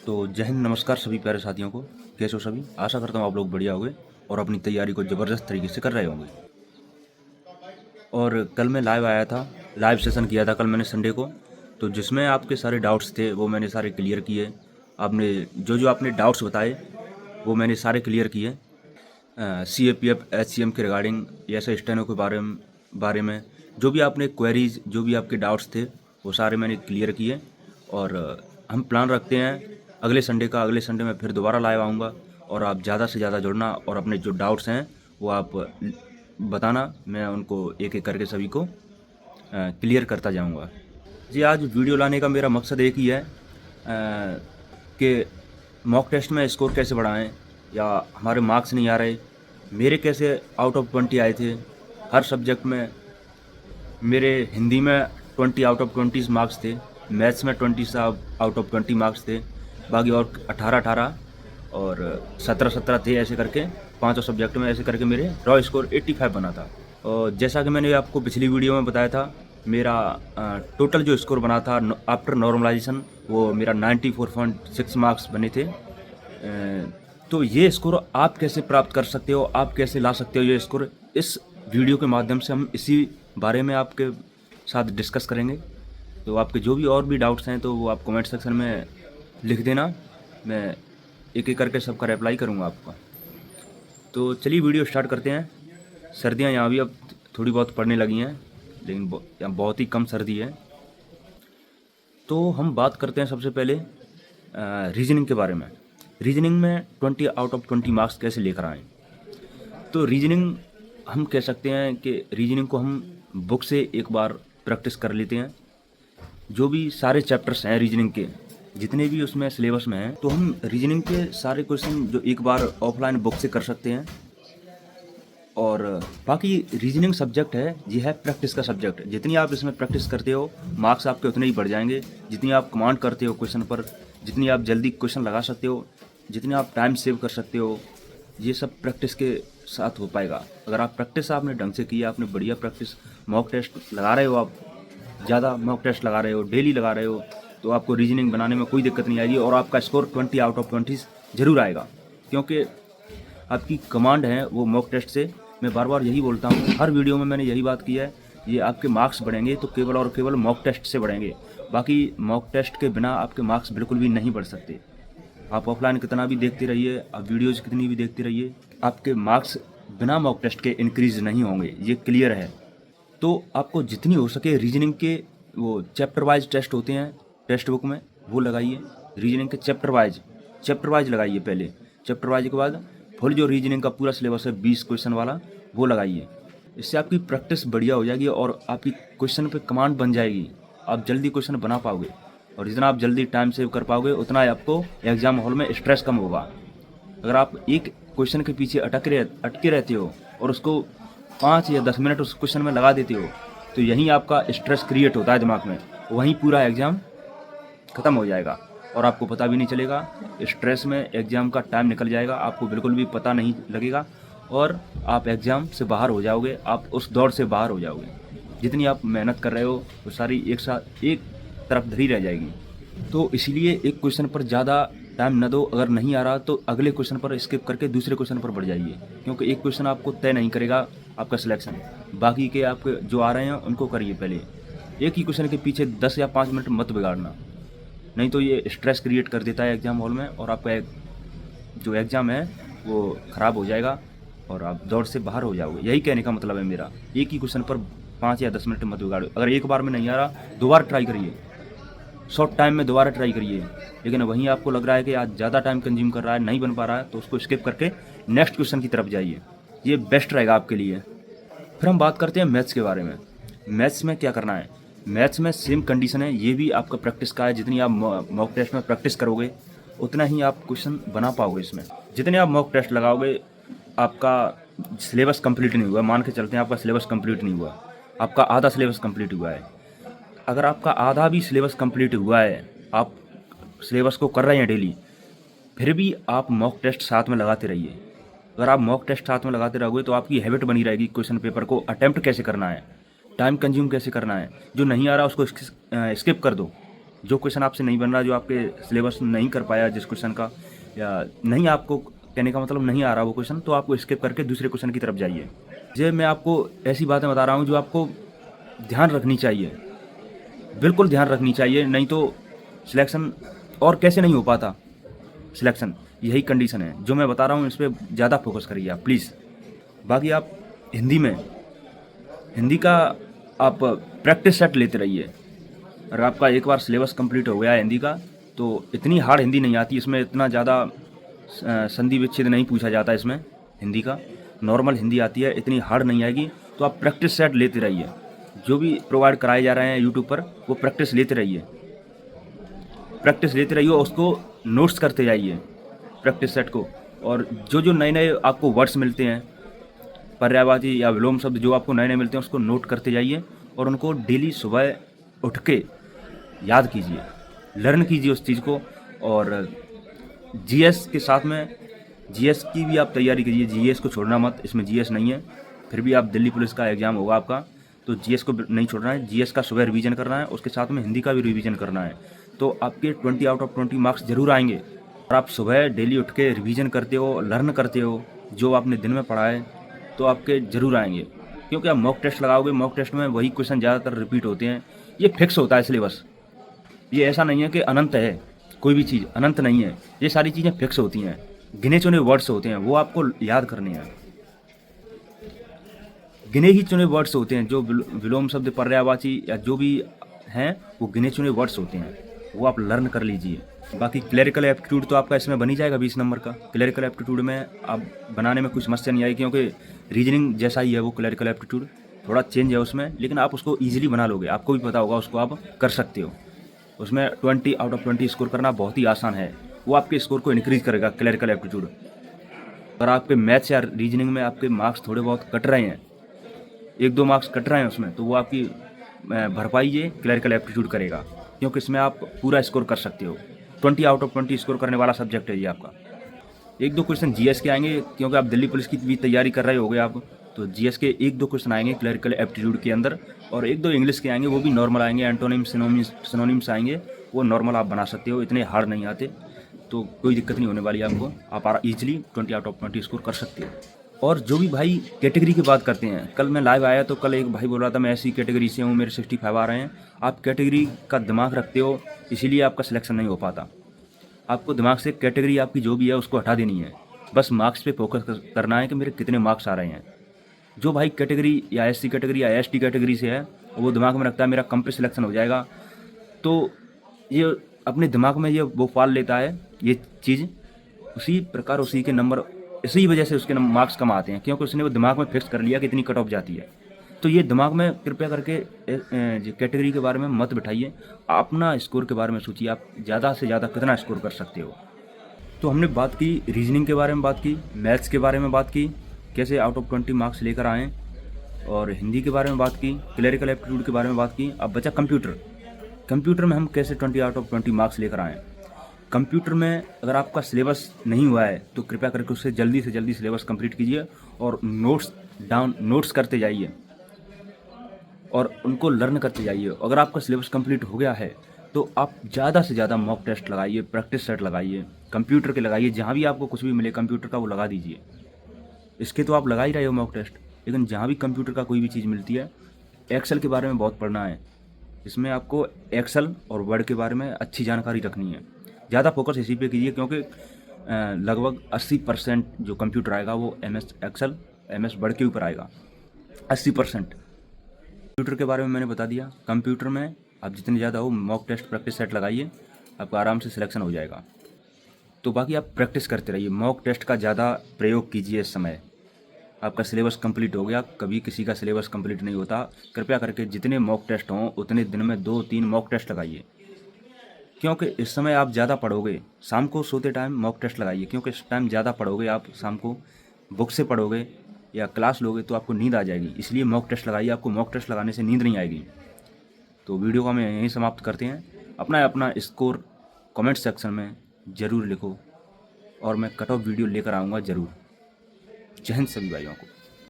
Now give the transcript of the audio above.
तो जय हिंद, नमस्कार सभी प्यारे साथियों को। कैसे हो सभी? आशा करता हूँ आप लोग बढ़िया होंगे और अपनी तैयारी को ज़बरदस्त तरीके से कर रहे होंगे। और कल मैं लाइव आया था, लाइव सेशन किया था कल मैंने संडे को, तो जिसमें आपके सारे डाउट्स थे वो मैंने सारे क्लियर किए। आपने जो आपने डाउट्स बताए वो मैंने सारे क्लियर किए। CAPF HCM के रिगार्डिंग, ऐसे स्टेनो के बारे में जो भी आपने क्वेरीज, जो भी आपके डाउट्स थे वो सारे मैंने क्लियर किए। और हम प्लान रखते हैं अगले संडे का। अगले संडे में फिर दोबारा लाइव आऊँगा और आप ज़्यादा से ज़्यादा जुड़ना और अपने जो डाउट्स हैं वो आप बताना। मैं उनको एक एक करके सभी को क्लियर करता जाऊँगा जी। आज वीडियो लाने का मेरा मकसद एक ही है कि मॉक टेस्ट में स्कोर कैसे बढ़ाएं, या हमारे मार्क्स नहीं आ रहे, मेरे कैसे आउट ऑफ 20 आए थे हर सब्जेक्ट में। मेरे हिंदी में 20 आउट ऑफ 20 मार्क्स थे, मैथ्स में 20 आउट ऑफ 20 मार्क्स थे, बाकी और 18 और 17 थे। ऐसे करके पांचों सब्जेक्ट में ऐसे करके मेरे रॉ स्कोर 85 बना था। और जैसा कि मैंने आपको पिछली वीडियो में बताया था, मेरा टोटल जो स्कोर बना था आफ्टर नॉर्मलाइजेशन वो मेरा 94.6 मार्क्स बने थे। तो ये स्कोर आप कैसे प्राप्त कर सकते हो, आप कैसे ला सकते हो ये स्कोर, इस वीडियो के माध्यम से हम इसी बारे में आपके साथ डिस्कस करेंगे। तो आपके जो भी और भी डाउट्स हैं तो वो आप कमेंट सेक्शन में लिख देना, मैं एक एक करके सबका रिप्लाई करूँगा आपका। तो चलिए वीडियो स्टार्ट करते हैं। सर्दियाँ यहाँ भी अब थोड़ी बहुत पड़ने लगी हैं, लेकिन यहाँ बहुत ही कम सर्दी है। तो हम बात करते हैं सबसे पहले रीजनिंग के बारे में। रीजनिंग में 20 आउट ऑफ 20 मार्क्स कैसे लेकर आएँ। तो रीजनिंग हम कह सकते हैं कि रीजनिंग को हम बुक से एक बार प्रैक्टिस कर लेते हैं। जो भी सारे चैप्टर्स हैं रीजनिंग के, जितने भी उसमें सिलेबस में हैं, तो हम रीजनिंग के सारे क्वेश्चन जो एक बार ऑफलाइन बुक से कर सकते हैं। और बाकी रीजनिंग सब्जेक्ट है, ये है प्रैक्टिस का सब्जेक्ट। जितनी आप इसमें प्रैक्टिस करते हो मार्क्स आपके उतने ही बढ़ जाएंगे। जितनी आप कमांड करते हो क्वेश्चन पर, जितनी आप जल्दी क्वेश्चन लगा सकते हो, जितनी आप टाइम सेव कर सकते हो, ये सब प्रैक्टिस के साथ हो पाएगा। अगर आप प्रैक्टिस आपने ढंग से की, आपने बढ़िया प्रैक्टिस, मॉक टेस्ट लगा रहे हो, आप ज़्यादा मॉक टेस्ट लगा रहे हो, डेली लगा रहे हो, तो आपको रीजनिंग बनाने में कोई दिक्कत नहीं आएगी और आपका स्कोर 20 आउट ऑफ 20 ज़रूर आएगा। क्योंकि आपकी कमांड है वो मॉक टेस्ट से। मैं बार बार यही बोलता हूँ, हर वीडियो में मैंने यही बात की है, ये आपके मार्क्स बढ़ेंगे तो केवल और केवल मॉक टेस्ट से बढ़ेंगे। बाकी मॉक टेस्ट के बिना आपके मार्क्स बिल्कुल भी नहीं बढ़ सकते। आप ऑफलाइन कितना भी देखते रहिए, आप वीडियोज कितनी भी देखते रहिए, आपके मार्क्स बिना मॉक टेस्ट के इंक्रीज नहीं होंगे, ये क्लियर है। तो आपको जितनी हो सके रीजनिंग के वो चैप्टर वाइज टेस्ट होते हैं टेक्स्ट बुक में, वो लगाइए। रीजनिंग के चैप्टर वाइज लगाइए पहले। चैप्टर वाइज के बाद फुल जो रीजनिंग का पूरा सिलेबस है 20 क्वेश्चन वाला, वो लगाइए। इससे आपकी प्रैक्टिस बढ़िया हो जाएगी और आपकी क्वेश्चन पे कमांड बन जाएगी। आप जल्दी क्वेश्चन बना पाओगे और जितना आप जल्दी टाइम सेव कर पाओगे उतना ही आपको एग्जाम हॉल में स्ट्रेस कम होगा। अगर आप एक क्वेश्चन के पीछे अटके रहते हो और उसको 5 या 10 मिनट उस क्वेश्चन में लगा देते हो, तो यहीं आपका स्ट्रेस क्रिएट होता है दिमाग में, वहीं पूरा एग्ज़ाम ख़त्म हो जाएगा और आपको पता भी नहीं चलेगा। स्ट्रेस में एग्ज़ाम का टाइम निकल जाएगा, आपको बिल्कुल भी पता नहीं लगेगा और आप एग्ज़ाम से बाहर हो जाओगे, आप उस दौड़ से बाहर हो जाओगे। जितनी आप मेहनत कर रहे हो वो सारी एक तरफ धरी रह जाएगी। तो इसीलिए एक क्वेश्चन पर ज़्यादा टाइम न दो। अगर नहीं आ रहा तो अगले क्वेश्चन पर स्किप करके दूसरे क्वेश्चन पर बढ़ जाइए, क्योंकि एक क्वेश्चन आपको तय नहीं करेगा आपका सिलेक्शन। बाकी के आपके जो आ रहे हैं उनको करिए पहले। एक ही क्वेश्चन के पीछे 10 या 5 मिनट मत बिगाड़ना, नहीं तो ये स्ट्रेस क्रिएट कर देता है एग्ज़ाम हॉल में और आपका जो एग्ज़ाम है वो ख़राब हो जाएगा और आप दौड़ से बाहर हो जाओगे। यही कहने का मतलब है मेरा। एक ही क्वेश्चन पर 5 या 10 मिनट मत बिगाड़ो। अगर एक बार में नहीं आ रहा, दोबारा ट्राई करिए, शॉर्ट टाइम में दोबारा ट्राई करिए। लेकिन वहीं आपको लग रहा है कि आज ज़्यादा टाइम कंज्यूम कर रहा है, नहीं बन पा रहा है, तो उसको स्किप करके नेक्स्ट क्वेश्चन की तरफ जाइए, ये बेस्ट रहेगा आपके लिए। फिर हम बात करते हैं मैथ्स के बारे में। मैथ्स में क्या करना है। मैथ्स में सेम कंडीशन है, ये भी आपका प्रैक्टिस का है। जितनी आप मॉक टेस्ट में प्रैक्टिस करोगे उतना ही आप क्वेश्चन बना पाओगे। इसमें जितने आप मॉक टेस्ट लगाओगे, आपका सिलेबस कंप्लीट नहीं हुआ, मान के चलते हैं आपका सिलेबस कंप्लीट नहीं हुआ, आपका आधा सिलेबस कंप्लीट हुआ है। अगर आपका आधा भी सिलेबस कंप्लीट हुआ है, आप सिलेबस को कर रहे हैं डेली, फिर भी आप मॉक टेस्ट साथ में लगाते रहिए। अगर आप मॉक टेस्ट साथ में लगाते रहोगे तो आपकी हैबिट बनी रहेगी क्वेश्चन पेपर को अटेम्प्ट कैसे करना है, टाइम कंज्यूम कैसे करना है। जो नहीं आ रहा उसको स्किप कर दो, जो क्वेश्चन आपसे नहीं बन रहा, जो आपके सिलेबस में नहीं कर पाया जिस क्वेश्चन का, या नहीं आपको कहने का मतलब नहीं आ रहा वो क्वेश्चन, तो आपको स्किप करके दूसरे क्वेश्चन की तरफ जाइए। ये मैं आपको ऐसी बातें बता रहा हूँ जो आपको ध्यान रखनी चाहिए, बिल्कुल ध्यान रखनी चाहिए, नहीं तो सिलेक्शन और कैसे नहीं हो पाता सिलेक्शन। यही कंडीशन है जो मैं बता रहा हूँ, इस पर ज़्यादा फोकस करिए आप प्लीज़। बाकी आप हिंदी का आप प्रैक्टिस सेट लेते रहिए। अगर आपका एक बार सिलेबस कंप्लीट हो गया है हिंदी का, तो इतनी हार्ड हिंदी नहीं आती, इसमें इतना ज़्यादा संधि विच्छेद नहीं पूछा जाता इसमें। हिंदी का नॉर्मल हिंदी आती है, इतनी हार्ड नहीं आएगी। तो आप प्रैक्टिस सेट लेते रहिए, जो भी प्रोवाइड कराए जा रहे हैं यूट्यूब पर वो प्रैक्टिस लेते रहिए, प्रैक्टिस लेते रहिए, उसको नोट्स करते जाइए प्रैक्टिस सेट को। और जो जो नए नए आपको वर्ड्स मिलते हैं, पर्यायवाची या विलोम शब्द जो आपको नए नए मिलते हैं, उसको नोट करते जाइए और उनको डेली सुबह उठ के याद कीजिए, लर्न कीजिए उस चीज़ को। और जीएस के साथ में जीएस की भी आप तैयारी कीजिए, जीएस को छोड़ना मत, इसमें जीएस नहीं है फिर भी आप दिल्ली पुलिस का एग्ज़ाम होगा आपका, तो जीएस को नहीं छोड़ना है। जीएस का सुबह रिवीजन करना है, उसके साथ में हिंदी का भी रिवीजन करना है, तो आपके 20 आउट ऑफ 20 मार्क्स जरूर आएंगे। और आप सुबह डेली उठ के रिवीजन करते हो, लर्न करते हो जो आपने दिन में पढ़ा है, तो आपके ज़रूर आएंगे। क्योंकि आप मॉक टेस्ट लगाओगे, मॉक टेस्ट में वही क्वेश्चन ज़्यादातर रिपीट होते हैं, ये फिक्स होता है सिलेबस। ये ऐसा नहीं है कि अनंत है, कोई भी चीज़ अनंत नहीं है, ये सारी चीज़ें फिक्स होती हैं, गिने चुने वर्ड्स होते हैं, वो आपको याद करने हैं। गिने ही चुने वर्ड्स होते हैं, जो विलोम शब्द, पर्यायवाची या जो भी हैं, वो गिने चुने वर्ड्स होते हैं, वो आप लर्न कर लीजिए। बाकी क्लरिकल एप्टीट्यूड तो आपका इसमें बन ही जाएगा 20 नंबर का। क्लरिकल एप्टीट्यूड में आप बनाने में कुछ समस्या नहीं आएगी, क्योंकि रीजनिंग जैसा ही है वो क्लरिकल एप्टीट्यूड, थोड़ा चेंज है उसमें, लेकिन आप उसको ईजिली बना लोगे, आपको भी पता होगा, उसको आप कर सकते हो। उसमें 20 आउट ऑफ 20 स्कोर करना बहुत ही आसान है, वो आपके स्कोर को इंक्रीज करेगा क्लरिकल एप्टीट्यूड। अगर आपके मैथ्स या रीजनिंग में आपके मार्क्स थोड़े बहुत कट रहे हैं, 1-2 मार्क्स कट रहे हैं उसमें, तो वो आपकी भरपाई ये क्लरिकल एप्टीट्यूड करेगा, क्योंकि इसमें आप पूरा स्कोर कर सकते हो। 20 आउट ऑफ 20 स्कोर करने वाला सब्जेक्ट है ये आपका। 1-2 क्वेश्चन जीएस के आएंगे, क्योंकि आप दिल्ली पुलिस की भी तैयारी कर रहे होगे आप, तो जीएस के 1-2 क्वेश्चन आएंगे क्लरिकल एप्टीट्यूड के अंदर, और 1-2 इंग्लिश के आएंगे, वो भी नॉर्मल आएंगे, एंटोनिम सिनोनिम्स आएंगे, वो नॉर्मल आप बना सकते हो, इतने हार्ड नहीं आते, तो कोई दिक्कत नहीं होने वाली आपको, आप ईजिली 20 आउट ऑफ 20 स्कोर कर सकते हो। और जो भी भाई कैटेगरी की बात करते हैं, कल मैं लाइव आया तो कल एक भाई बोल रहा था मैं ऐसी कैटेगरी से हूँ, मेरे 65 आ रहे हैं। आप कैटेगरी का दिमाग रखते हो, इसीलिए आपका सिलेक्शन नहीं हो पाता। आपको दिमाग से कैटेगरी आपकी जो भी है उसको हटा देनी है, बस मार्क्स पे फोकस करना है कि मेरे कितने मार्क्स आ रहे हैं। जो भाई कैटेगरी या एससी कैटेगरी या एसटी कैटेगरी से है, वो दिमाग में रखता है मेरा कम पे सिलेक्शन हो जाएगा, तो ये अपने दिमाग में ये वो पाल लेता है ये चीज़, उसी प्रकार उसी के नंबर, इसी वजह से उसके मार्क्स कम आते हैं, क्योंकि उसने वो दिमाग में फिक्स कर लिया कि इतनी कट ऑफ जाती है। तो ये दिमाग में कृपया करके कैटेगरी के बारे में मत बिठाइए, अपना स्कोर के बारे में सोचिए, आप ज़्यादा से ज़्यादा कितना स्कोर कर सकते हो। तो हमने बात की रीजनिंग के बारे में, बात की मैथ्स के बारे में, बात की कैसे आउट ऑफ 20 मार्क्स लेकर आएँ, और हिंदी के बारे में बात की, क्लरिकल एप्टीट्यूड के बारे में बात की। अब बचा कंप्यूटर में हम कैसे 20 आउट ऑफ 20 मार्क्स लेकर आएँ। कंप्यूटर में अगर आपका सिलेबस नहीं हुआ है तो कृपया करके उससे जल्दी से जल्दी सिलेबस कंप्लीट कीजिए, और नोट्स करते जाइए और उनको लर्न करते जाइए। अगर आपका सिलेबस कंप्लीट हो गया है तो आप ज़्यादा से ज़्यादा मॉक टेस्ट लगाइए, प्रैक्टिस सेट लगाइए, कंप्यूटर के लगाइए, जहाँ भी आपको कुछ भी मिले कंप्यूटर का वो लगा दीजिए। इसके तो आप लगा ही रहे हो मॉक टेस्ट, लेकिन जहाँ भी कंप्यूटर का कोई भी चीज़ मिलती है, एक्सेल के बारे में बहुत पढ़ना है, इसमें आपको एक्सेल और वर्ड के बारे में अच्छी जानकारी रखनी है। ज़्यादा फोकस इसी पे कीजिए, क्योंकि लगभग 80% जो कंप्यूटर आएगा वो MS एक्सेल MS वर्ड के ऊपर आएगा। 80% कंप्यूटर के बारे में मैंने बता दिया। कंप्यूटर में आप जितने ज़्यादा हो मॉक टेस्ट प्रैक्टिस सेट लगाइए, आपका आराम से सिलेक्शन हो जाएगा। तो बाकी आप प्रैक्टिस करते रहिए, मॉक टेस्ट का ज़्यादा प्रयोग कीजिए इस समय। आपका सिलेबस कंप्लीट हो गया, कभी किसी का सिलेबस कंप्लीट नहीं होता। कृपया करके जितने मॉक टेस्ट हों उतने दिन में 2-3 मॉक टेस्ट लगाइए, क्योंकि इस समय आप ज़्यादा पढ़ोगे। शाम को सोते टाइम मॉक टेस्ट लगाइए, क्योंकि इस टाइम ज़्यादा पढ़ोगे आप, शाम को बुक से पढ़ोगे या क्लास लोगे तो आपको नींद आ जाएगी, इसलिए मॉक टेस्ट लगाइए। आपको मॉक टेस्ट लगाने से नींद नहीं आएगी। तो वीडियो को हम यहीं समाप्त करते हैं। अपना स्कोर कमेंट सेक्शन में ज़रूर लिखो, और मैं कट ऑफ वीडियो लेकर आऊँगा ज़रूर। जय हिंद सभी भाइयों को।